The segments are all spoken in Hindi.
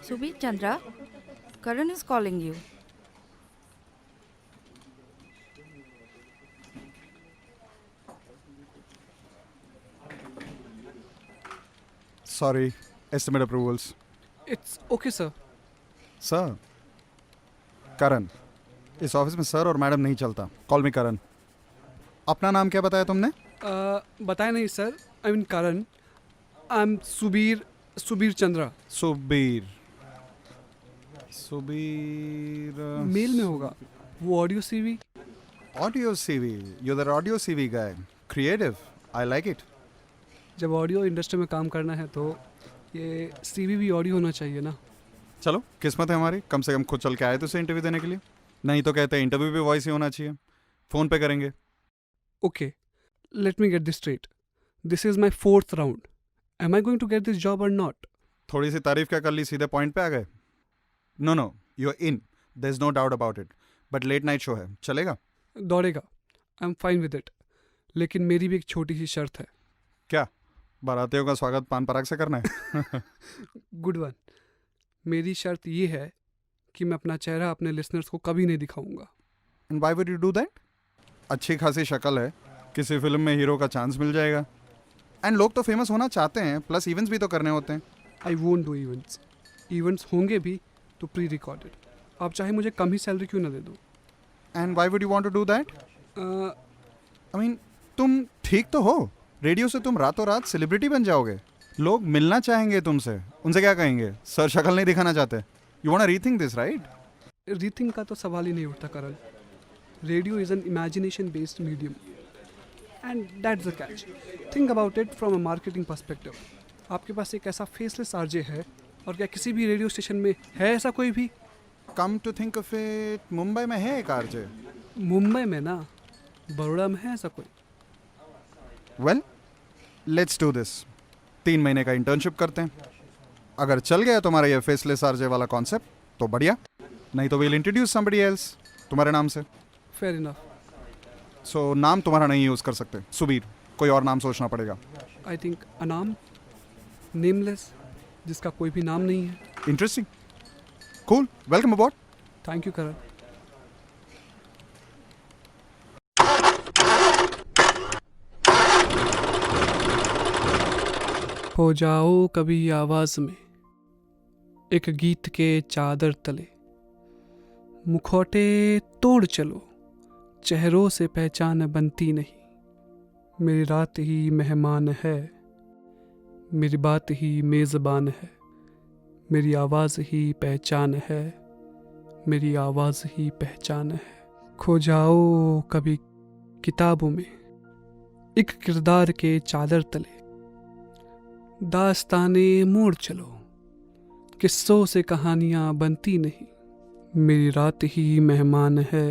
Subir Chandra, Karan is calling you. Sorry, estimate approvals. It's okay sir. Sir, Karan. इस ऑफिस में सर और मैडम नहीं चलता. Call me Karan. अपना नाम क्या बताया तुमने? बताया नहीं sir. I mean Karan. I am Subir Chandra. Subir. Subir. Mail में होगा वो audio CV. Audio CV. You the audio CV guy. Creative. I like it. जब ऑडियो इंडस्ट्री में काम करना है तो ये सीवी भी ऑडियो होना चाहिए ना. चलो, किस्मत है हमारी. कम से कम खुद चल के आए तो उसे इंटरव्यू देने के लिए. नहीं तो कहते हैं इंटरव्यू भी वॉइस ही होना चाहिए. फोन पे करेंगे. Okay, let me get this straight. This is my 4th round. Am I going to get this job और नॉट? थोड़ी सी तारीफ क्या कर ली, सीधे पॉइंट पे आ गए. No, you are in. There is no doubt about it. But late night show है, चलेगा? दौड़ेगा. I am fine with it. लेकिन मेरी भी एक छोटी सी शर्त है. क्या? बारातियों का स्वागत पान पराग से करना है? Good one. मेरी शर्त ये है कि मैं अपना चेहरा अपने लिसनर्स को कभी नहीं दिखाऊंगा. And why would you do that? अच्छी खासी शक्ल है, किसी फिल्म में हीरो का चांस मिल जाएगा. एंड लोग तो फेमस होना चाहते हैं, प्लस इवेंट्स भी तो करने होते हैं. I won't do events. Events होंगे भी तो प्री रिकॉर्डेड. आप चाहे मुझे कम ही सैलरी क्यों ना दे दो. And why would you want to do that? I mean, तुम ठीक तो हो. रेडियो से तुम रातों रात सेलिब्रिटी बन जाओगे. लोग मिलना चाहेंगे तुमसे. उनसे क्या कहेंगे? सर शक्ल नहीं दिखाना चाहते. You want to rethink this, right? Rethink का तो सवाल ही नहीं उठता Karan. Radio is an imagination based medium and that's the catch. Think about it from a marketing perspective. आपके पास एक ऐसा फेसलेस आरजे है, और क्या किसी भी रेडियो स्टेशन में है ऐसा कोई भी? Come to think of it, Mumbai में है एक आरजे. मुंबई में ना, बड़ोड़ा में है ऐसा कोई? Well, let's do this. 3 महीने का इंटर्नशिप करते हैं. अगर चल गया तुम्हारा ये फेसलेस आरजे वाला कॉन्सेप्ट तो बढ़िया. नहीं तो विल इंट्रोड्यूस समबडी एल्स तुम्हारे नाम से. Fair enough. सो नाम तुम्हारा नहीं यूज़ कर सकते. सुबीर. कोई और नाम सोचना पड़ेगा. आई थिंक अनाम. नेमलेस, जिसका कोई भी नाम नहीं है. Interesting. Cool. Welcome aboard. Thank you Karan. हो जाओ कभी आवाज में, एक गीत के चादर तले. मुखौटे तोड़ चलो, चेहरों से पहचान बनती नहीं. मेरी रात ही मेहमान है, मेरी बात ही मेज़बान है. मेरी आवाज़ ही पहचान है, मेरी आवाज़ ही पहचान है. खो जाओ कभी किताबों में, एक किरदार के चादर तले. दास्ताने मोड़ चलो, किस्सों से कहानियाँ बनती नहीं. मेरी रात ही मेहमान है,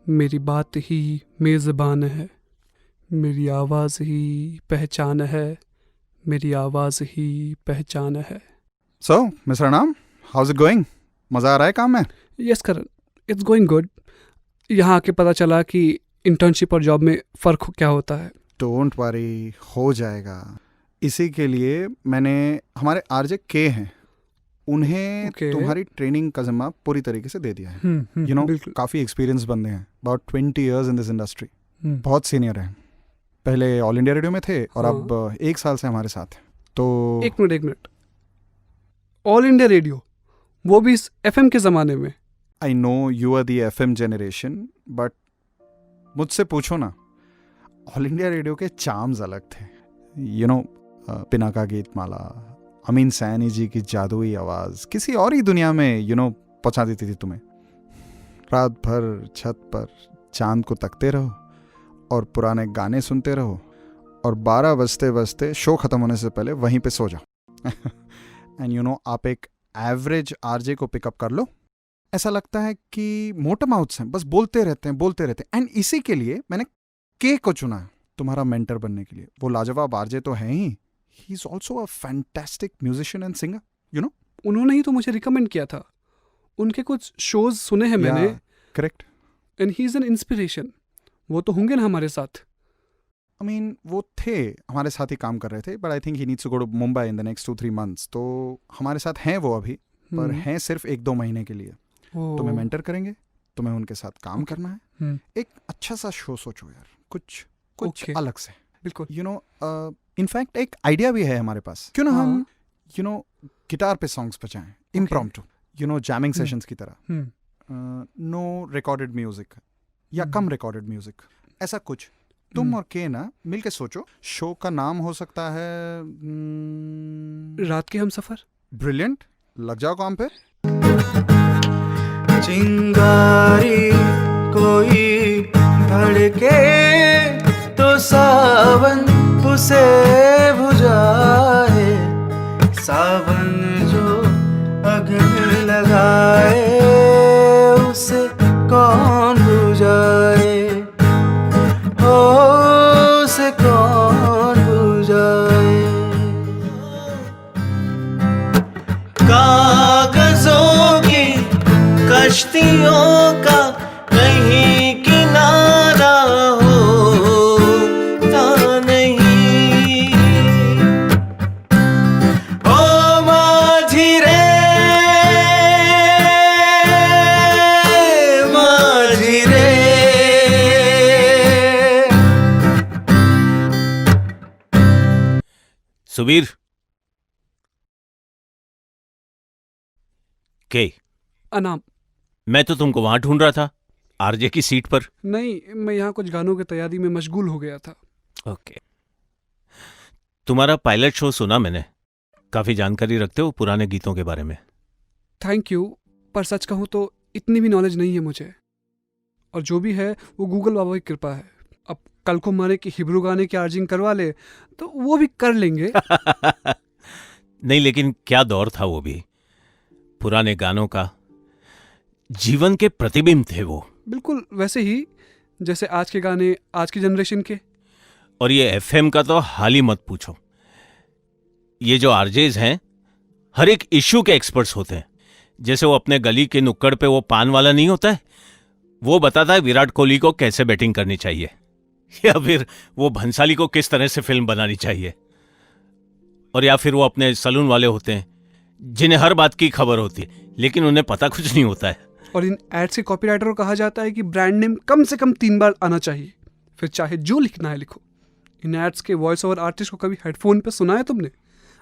मेरी बात ही मेज़बान है. मेरी आवाज़ ही पहचान है, मेरी आवाज़ ही पहचान है. सो मिस्टर नाम, हाउज इट गोइंग? मज़ा आ रहा है काम में? Yes Karan, it's going good. यहाँ आके पता चला कि इंटर्नशिप और जॉब में फ़र्क क्या होता है. डोंट वरी, हो जाएगा. इसी के लिए मैंने, हमारे आरजे के हैं, उन्हें Okay. तुम्हारी ट्रेनिंग का जिम्मा पूरी तरीके से दे दिया है. यू नो, बिल्कुल. काफ़ी एक्सपीरियंस बंदे हैं. About 20 years in this industry. Hmm. बहुत सीनियर हैं. पहले ऑल इंडिया रेडियो में थे और हाँ. अब 1 साल से हमारे साथ हैं. तो एक मिनट. ऑल इंडिया रेडियो, वो भी इस एफएम के ज़माने में? I know you are the FM generation, but मुझसे पूछो ना, ऑल इंडिया रेडियो के चार्म्स अलग थे. यू नो, पिनाका गीत माला, अमीन सैनी जी की जादुई आवाज़ किसी और ही दुनिया में पहुंचा देती थी तुम्हें. रात भर छत पर चांद को तकते रहो और पुराने गाने सुनते रहो, और 12 बजते बजते शो ख़त्म होने से पहले वहीं पे सो जाओ. एंड आप एक एवरेज आरजे को पिकअप कर लो, ऐसा लगता है कि मोटा माउथ्स हैं, बस बोलते रहते हैं. एंड इसी के लिए मैंने के को चुना है तुम्हारा मेंटर बनने के लिए. वो लाजवाब आरजे तो है ही, he is also a fantastic musician and singer. उन्होंने ही तो मुझे रिकमेंड किया था. उनके कुछ शोज सुने हैं मैंने. Correct. And he is an inspiration. वो तो होंगे ना हमारे साथ? आई मीन, वो थे हमारे साथ ही काम कर रहे थे, but I think he needs to go to Mumbai in the next 2-3 months. तो हमारे साथ हैं वो अभी. पर हैं सिर्फ 1-2 महीने के लिए। तुम्हें मेंटर करेंगे, तुम्हें उनके साथ काम करना है। एक अच्छा सा शो सोचो यार, कुछ अलग से। बिल्कुल। इनफैक्ट एक आइडिया भी है हमारे पास, क्यों ना हम गिटार पे सॉन्ग्स बजाएं, इम्प्रॉम्प्टू, जैमिंग सेशंस की तरह। नो रिकॉर्डेड म्यूजिक या कम रिकॉर्डेड म्यूजिक, ऐसा कुछ। तुम और के ना मिलके सोचो, शो का नाम हो सकता है रात के हम सफर। ब्रिलियंट, लग जाओ काम पे। चिंगारी कोई भड़के तो सावन उसे बुझाए, सावन जो अग्नि लगाए उसे कौन बुझाए, ओ उसे कौन बुझाए। कागजों की कश्तियों का कहीं किनारा होता नहीं, ओ माझी रे माझी रे। सुबीर के अनाम। मैं तो तुमको वहां ढूंढ रहा था, आरजे की सीट पर। नहीं, मैं यहाँ कुछ गानों की तैयारी में मशगूल हो गया था। ओके। तुम्हारा पायलट शो सुना मैंने, काफी जानकारी रखते हो पुराने गीतों के बारे में। थैंक यू, पर सच कहूँ तो इतनी भी नॉलेज नहीं है मुझे, और जो भी है वो गूगल बाबा की कृपा है। अब कल को माने कि हिब्रू गाने की आर्जिंग करवा ले तो वो भी कर लेंगे। नहीं, लेकिन क्या दौर था वो भी, पुराने गानों का जीवन के प्रतिबिंब थे वो। बिल्कुल वैसे ही जैसे आज के गाने आज की जनरेशन के। और ये एफएम का तो हाल ही मत पूछो। ये जो आरजेज हैं हर एक इश्यू के एक्सपर्ट्स होते हैं। जैसे वो अपने गली के नुक्कड़ पे वो पान वाला नहीं होता है, वो बताता है विराट कोहली को कैसे बैटिंग करनी चाहिए, या फिर वो भंसाली को किस तरह से फिल्म बनानी चाहिए। और या फिर वो अपने सलून वाले होते हैं जिन्हें हर बात की खबर होती है लेकिन उन्हें पता कुछ नहीं होता है। और इन एड्स के कॉपीराइटर को कहा जाता है कि ब्रांड नेम कम से कम 3 बार आना चाहिए, फिर चाहे जो लिखना है लिखो। इन एड्स के वॉइस ओवर आर्टिस्ट को कभी हेडफोन पे सुना है तुमने?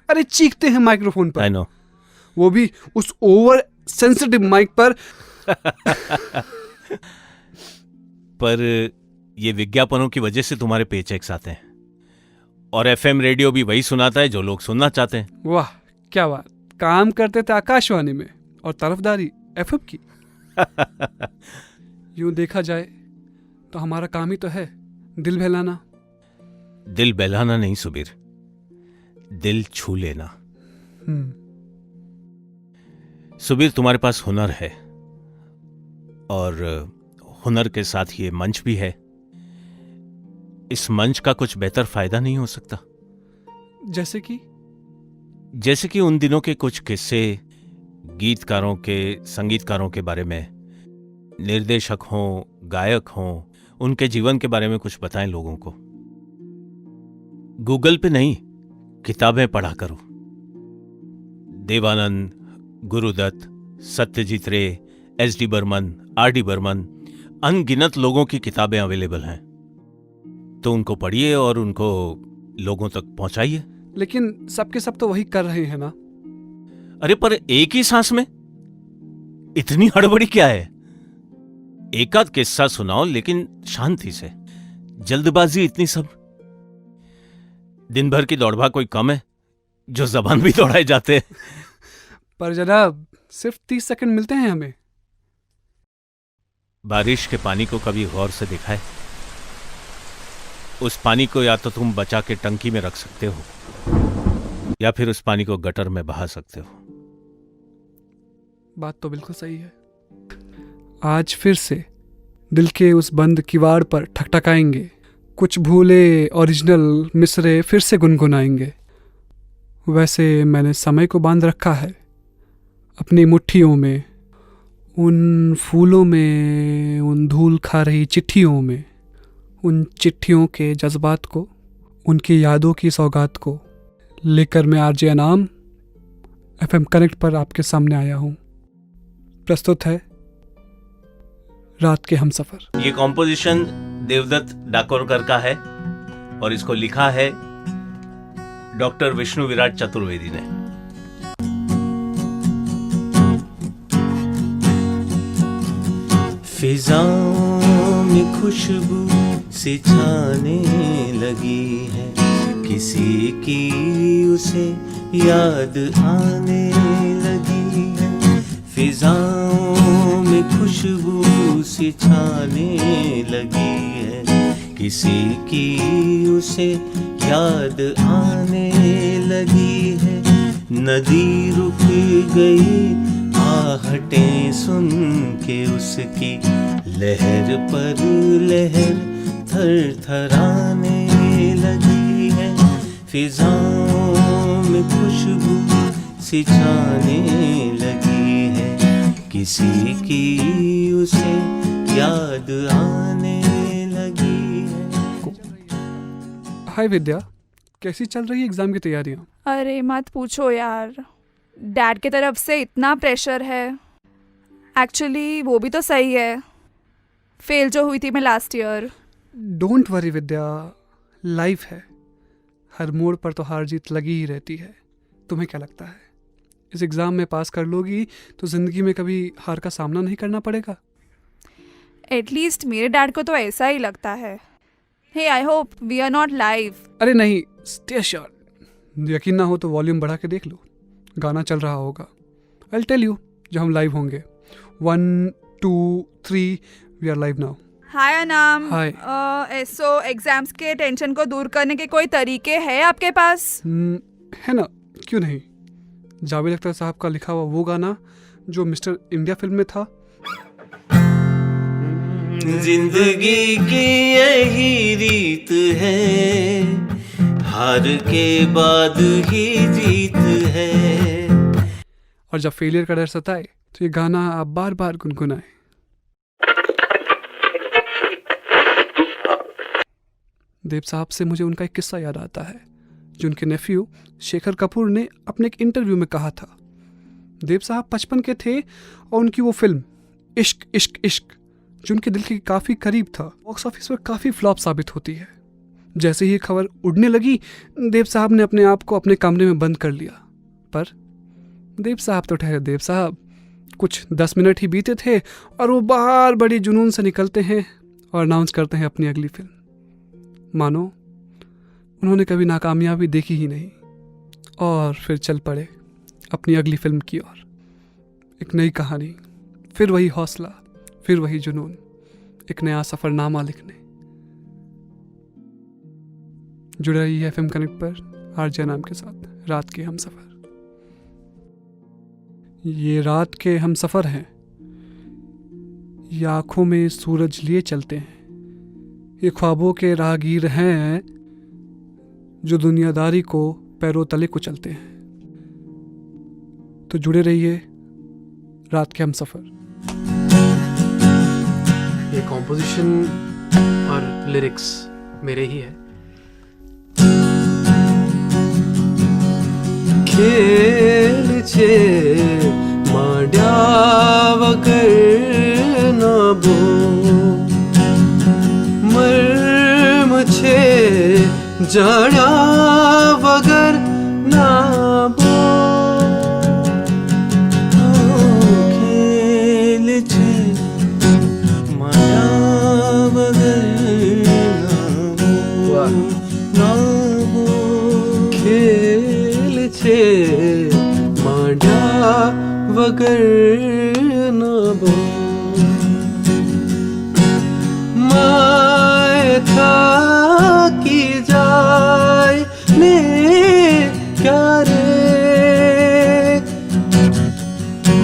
अरे चीखते हैं माइक्रोफोन पर। आई नो, वो भी उस ओवर सेंसिटिव माइक पर। पर ये विज्ञापनों की वजह से तुम्हारे पेचेक्स आते हैं, और एफएम रेडियो भी वही सुनाता है जो लोग सुनना चाहते हैं। वाह क्या बात, काम करते थे आकाशवाणी में और तरफदारी एफएम की। यूं देखा जाए तो हमारा काम ही तो है दिल बहलाना। दिल बहलाना नहीं सुबीर, दिल छू लेना। सुबीर, तुम्हारे पास हुनर है, और हुनर के साथ ये मंच भी है। इस मंच का कुछ बेहतर फायदा नहीं हो सकता। जैसे कि उन दिनों के कुछ किस्से, गीतकारों के, संगीतकारों के बारे में, निर्देशक हों, गायक हों, उनके जीवन के बारे में कुछ बताएं लोगों को। गूगल पे नहीं, किताबें पढ़ा करो। Devanand, Guru Dutt, Satyajit Ray, S D Burman, R D Burman, अनगिनत लोगों की किताबें अवेलेबल हैं, तो उनको पढ़िए और उनको लोगों तक पहुंचाइए। लेकिन सबके सब तो वही कर रहे हैं ना। अरे पर एक ही सांस में इतनी हड़बड़ी क्या है? एक आध किस्सा सुनाओ, लेकिन शांति से। जल्दबाजी इतनी सब। दिन भर की दौड़भाग कोई कम है जो जबान भी दौड़ाए जाते हैं। पर जनाब सिर्फ 30 सेकंड मिलते हैं हमें। बारिश के पानी को कभी गौर से देखा है? उस पानी को या तो तुम बचा के टंकी में रख सकते हो, या फिर उस पानी को गटर में बहा सकते हो। बात तो बिल्कुल सही है। आज फिर से दिल के उस बंद किवाड़ पर ठकठकाएंगे, कुछ भूले ओरिजिनल मिसरे फिर से गुनगुनाएंगे। वैसे मैंने समय को बांध रखा है अपनी मुट्ठियों में, उन फूलों में, उन धूल खा रही चिट्ठियों में, उन चिट्ठियों के जज्बात को, उनकी यादों की सौगात को लेकर मैं आरजे अनाम FM कनेक्ट पर आपके सामने आया हूँ। प्रस्तुत है रात के हमसफर। ये कॉम्पोजिशन देवदत्त डाकोरकर का है और इसको लिखा है डॉक्टर विष्णु विराट चतुर्वेदी ने। फिजाओं में खुशबू सी छाने लगी है, किसी की उसे याद आने लगी है। फिजाओं में खुशबू सी छाने लगी है, किसी की उसे याद आने लगी है। नदी रुक गई आहटें सुन के उसकी, लहर पर लहर थर थराने लगी है। फिजाओं में खुशबू सी छाने लगी है, किसी की उसे याद आने लगी है। हाय विद्या, कैसी चल रही है एग्जाम की तैयारियां? अरे मत पूछो यार, डैड की तरफ से इतना प्रेशर है। एक्चुअली वो भी तो सही है, फेल जो हुई थी मैं last year. Don't worry Vidya, life है, हर मोड़ पर तो हार जीत लगी ही रहती है। तुम्हें क्या लगता है इस एग्ज़ाम में पास कर लोगी तो ज़िंदगी में कभी हार का सामना नहीं करना पड़ेगा? एटलीस्ट मेरे डैड को तो ऐसा ही लगता है। Hey I hope we are not live. अरे नहीं, स्टे श्योर। यकीन ना हो तो वॉल्यूम बढ़ा के देख लो, गाना चल रहा होगा। आई टेल यू जब हम लाइव होंगे। 1 2 3 वी आर लाइव नाउ। हाय अनाम। हाय। सो एग्जाम्स के टेंशन को दूर करने के कोई तरीके हैं आपके पास? है ना, क्यों नहीं। जावेद अख्तर साहब का लिखा हुआ वो गाना जो मिस्टर इंडिया फिल्म में था। जिंदगी की यही रीत है, हार के बाद ही जीत है। और जब फेलियर का डर सताए तो ये गाना आप बार बार गुनगुनाएं। देव साहब से मुझे उनका एक किस्सा याद आता है जो उनके नेफ्यू शेखर कपूर ने अपने एक इंटरव्यू में कहा था। देव साहब 55 के थे और उनकी वो फिल्म इश्क इश्क इश्क जो उनके दिल के काफ़ी करीब था, बॉक्स ऑफिस पर काफ़ी फ्लॉप साबित होती है। जैसे ही खबर उड़ने लगी, देव साहब ने अपने आप को अपने कमरे में बंद कर लिया। पर देव साहब तो ठहरे देव साहब, कुछ 10 मिनट ही बीते थे और वो बाहर बड़ी जुनून से निकलते हैं और अनाउंस करते हैं अपनी अगली फिल्म। मानो उन्होंने कभी नाकामयाबी देखी ही नहीं और फिर चल पड़े अपनी अगली फिल्म की ओर। एक नई कहानी, फिर वही हौसला, फिर वही जुनून, एक नया सफरनामा लिखने। जुड़े रहिए FM कनेक्ट पर आरजे नाम के साथ, रात के हम सफर। ये रात के हम सफर हैं, ये आंखों में सूरज लिए चलते हैं, ये ख्वाबों के राहगीर हैं जो दुनियादारी को पैरों तले कुचलते हैं। तो जुड़े रहिए रात के हम सफर। ये कॉम्पोजिशन और लिरिक्स मेरे ही है। खेल छे माड्या वगर नाबो, मर्म छे जाड्या वगर नाबो। खेल छे माड्या वगर नाबो, खेल छे माड्या वगर नाबो। माय था की जाय ने क्या रे,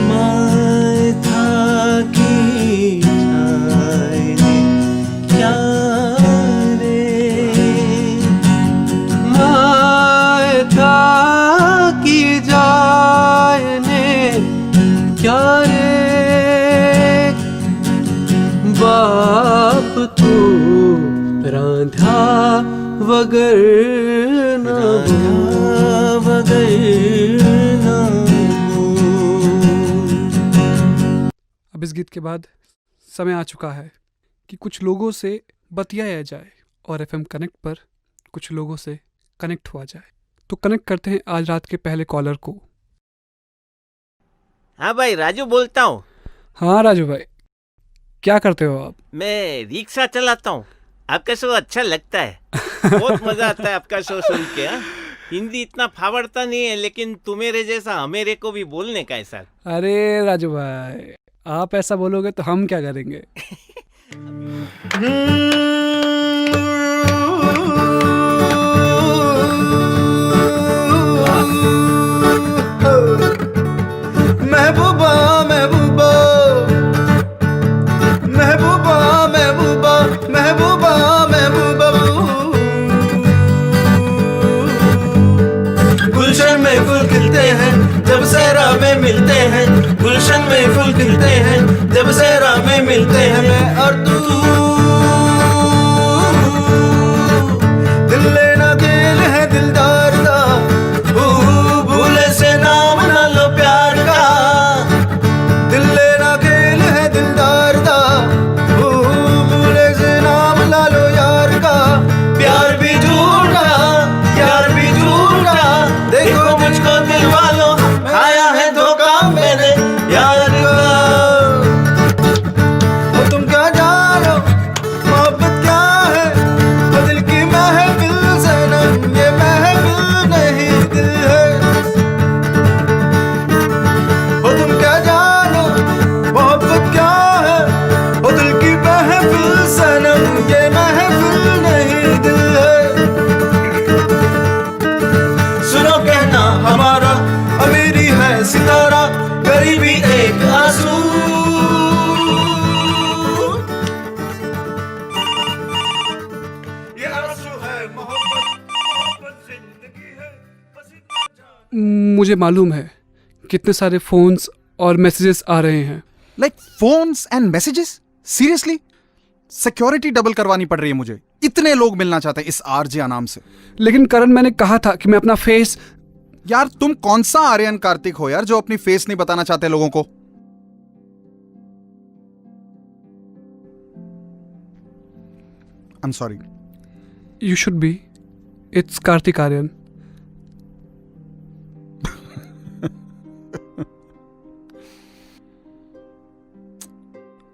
माय था की जाय ने क्या रे, माय था की जाय ने क्या रे। बाप तू रांधा वगर ना वगर ना अब इस गीत के बाद समय आ चुका है कि कुछ लोगों से बतियाया जाए और एफएम कनेक्ट पर कुछ लोगों से कनेक्ट हुआ जाए। तो कनेक्ट करते हैं आज रात के पहले कॉलर को। हाँ भाई, राजू बोलता हूँ। हाँ राजू भाई, क्या करते हो आप? मैं रिक्शा चलाता हूँ। आपका शो अच्छा लगता है, बहुत मजा आता है आपका शो सुन के। हाँ? हिंदी इतना फावड़ता नहीं है, लेकिन तुम्हारे जैसा हमेरे को भी बोलने का है सर। अरे राजू भाई, आप ऐसा बोलोगे तो हम क्या करेंगे? महबूबा महबूबा महबूबा महबूबा महबूबा महबूबा, गुलशन में फूल खिलते हैं जब सहरा में मिलते हैं, गुलशन में फूल खिलते हैं जब सहरा में मिलते हैं। मैं और तू दिल लेना दिल है दिलदार का, भूले से नाम ना लो प्यार का, दिल लेना खेल है दिलदार का, भूले से नाम ना लो यार का। प्यार भी झूठा यार भी झूठा, देखो मुझको दिल वालों खाया है धोखा मैंने यार का। और तुम क्या जानो मोहब्बत क्या है, वो दिल की महफिल सनम, ये महफिल नहीं दिल है। वो तुम क्या जानो मोहब्बत क्या है, वो दिल की महफिल सनम, ये महफिल नहीं दिल है। सुनो कहना हमारा अमीरी है सितारा, गरीबी एक आंसू। ये आंसू है मोहब्बत, मोहब्बत जिंदगी है बस इतना। मुझे मालूम है कितने सारे फोन्स और मैसेजेस आ रहे हैं। Like phones and messages? Seriously? Security double करवानी पड़ रही है मुझे, इतने लोग मिलना चाहते हैं इस आरजे नाम से। लेकिन करण, मैंने कहा था कि मैं अपना फेस। यार तुम कौन सा आर्यन कार्तिक हो यार, जो अपनी फेस नहीं बताना चाहते लोगों को? I am sorry. You should be. It's Kartik Aaryan.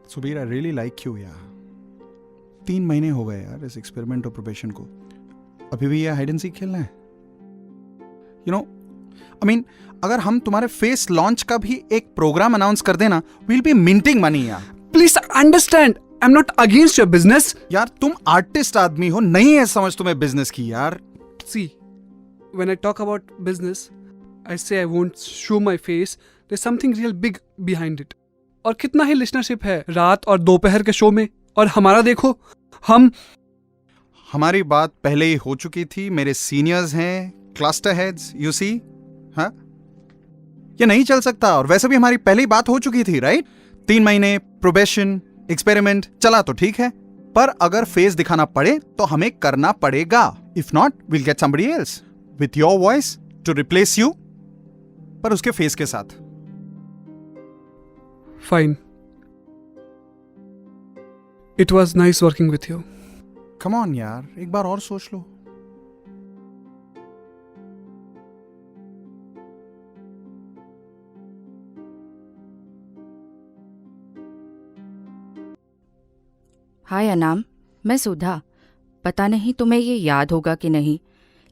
Subir, I really like you यार। 3 महीने हो गए यार इस एक्सपेरिमेंट और प्रोबेशन को, अभी भी ये हाइड एंड सीक खेलना है? यू नो, आई मीन अगर हम तुम्हारे फेस लॉन्च का भी एक प्रोग्राम अनाउंस कर देना, वील बी मिंटिंग मनी यार। Please understand, I am not against your business. यार तुम आर्टिस्ट आदमी हो, नहीं है समझ तुम्हें बिजनेस की यार। See, when I talk about business, I say I won't show my face. There's something real big behind it. और कितना ही लिसनरशिप है रात और दोपहर के शो में, और हमारा देखो, हमारी बात पहले ही हो चुकी थी, मेरे सीनियर्स हैं, क्लस्टर हेड्स, यू सी। हाँ, ये नहीं चल सकता। और वैसे भी हमारी पहले ही बात हो चुकी थी, राइट? 3 महीने प्रोबेशन एक्सपेरिमेंट चला तो ठीक है, पर अगर फेस दिखाना पड़े तो हमें करना पड़ेगा। If not, will get somebody else with your voice to replace you, पर उसके फेस के साथ। Fine. It was nice working with you. Come on यार, एक बार और सोच लो। हाय अनाम, मैं सुधा। पता नहीं तुम्हें ये याद होगा कि नहीं,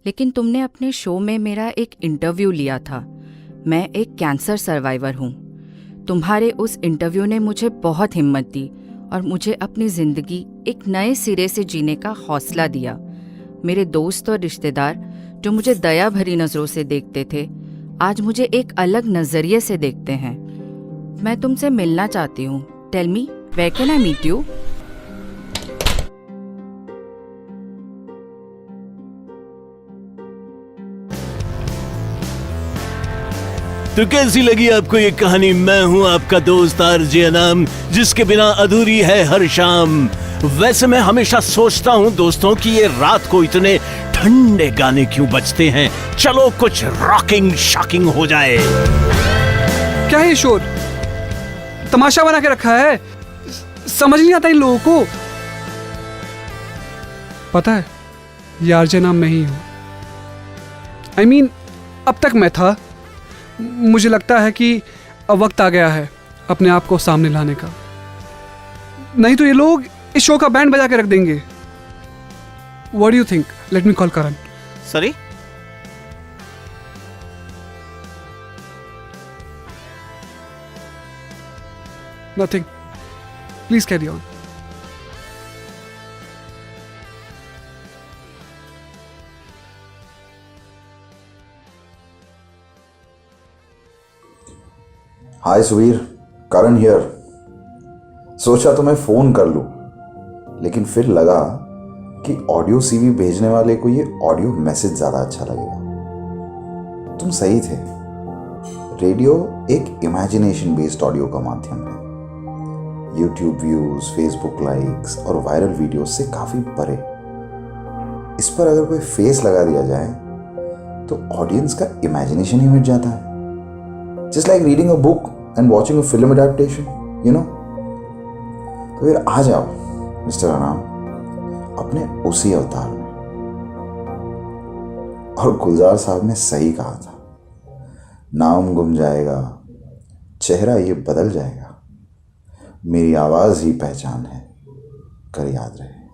लेकिन तुमने अपने शो में मेरा एक इंटरव्यू लिया था। मैं एक कैंसर सर्वाइवर हूँ। तुम्हारे उस इंटरव्यू ने मुझे बहुत हिम्मत दी और मुझे अपनी ज़िंदगी एक नए सिरे से जीने का हौसला दिया। मेरे दोस्त और रिश्तेदार जो मुझे दया भरी नज़रों से देखते थे, आज मुझे एक अलग नज़रिए से देखते हैं। मैं तुमसे मिलना चाहती हूँ। Tell me, where can I meet you? तो कैसी लगी आपको ये कहानी? मैं हूं आपका दोस्त आरजे अनाम, जिसके बिना अधूरी है हर शाम। वैसे मैं हमेशा सोचता हूं दोस्तों कि ये रात को इतने ठंडे गाने क्यों बजते हैं। चलो कुछ रॉकिंग शॉकिंग हो जाए। क्या है शोर? तमाशा बना के रखा है। समझ नहीं आता इन लोगों को। पता है, ये आरजे नाम मैं ही हूं। I mean, अब तक मैं था। मुझे लगता है कि अब वक्त आ गया है अपने आप को सामने लाने का। नहीं तो ये लोग इस शो का बैंड बजा के रख देंगे। What do you think? Let me call Karan. Sorry, Nothing. Please carry on. Hi Suvir, Karan here. सोचा तो मैं फोन कर लूं, लेकिन फिर लगा कि ऑडियो सीवी भेजने वाले को ये ऑडियो मैसेज ज्यादा अच्छा लगेगा। तुम सही थे, रेडियो एक इमेजिनेशन बेस्ड ऑडियो का माध्यम है। यूट्यूब व्यूज, फेसबुक लाइक्स और वायरल वीडियोस से काफी परे। इस पर अगर कोई फेस लगा दिया जाए तो ऑडियंस का इमेजिनेशन ही मिट जाता है। Just like reading a book and watching a film adaptation, you know. तो फिर आ जाओ मिस्टर अनाम अपने उसी अवतार में। और गुलजार साहब ने सही कहा था, नाम गुम जाएगा, चेहरा ये बदल जाएगा, मेरी आवाज ही पहचान है, कर याद रहे।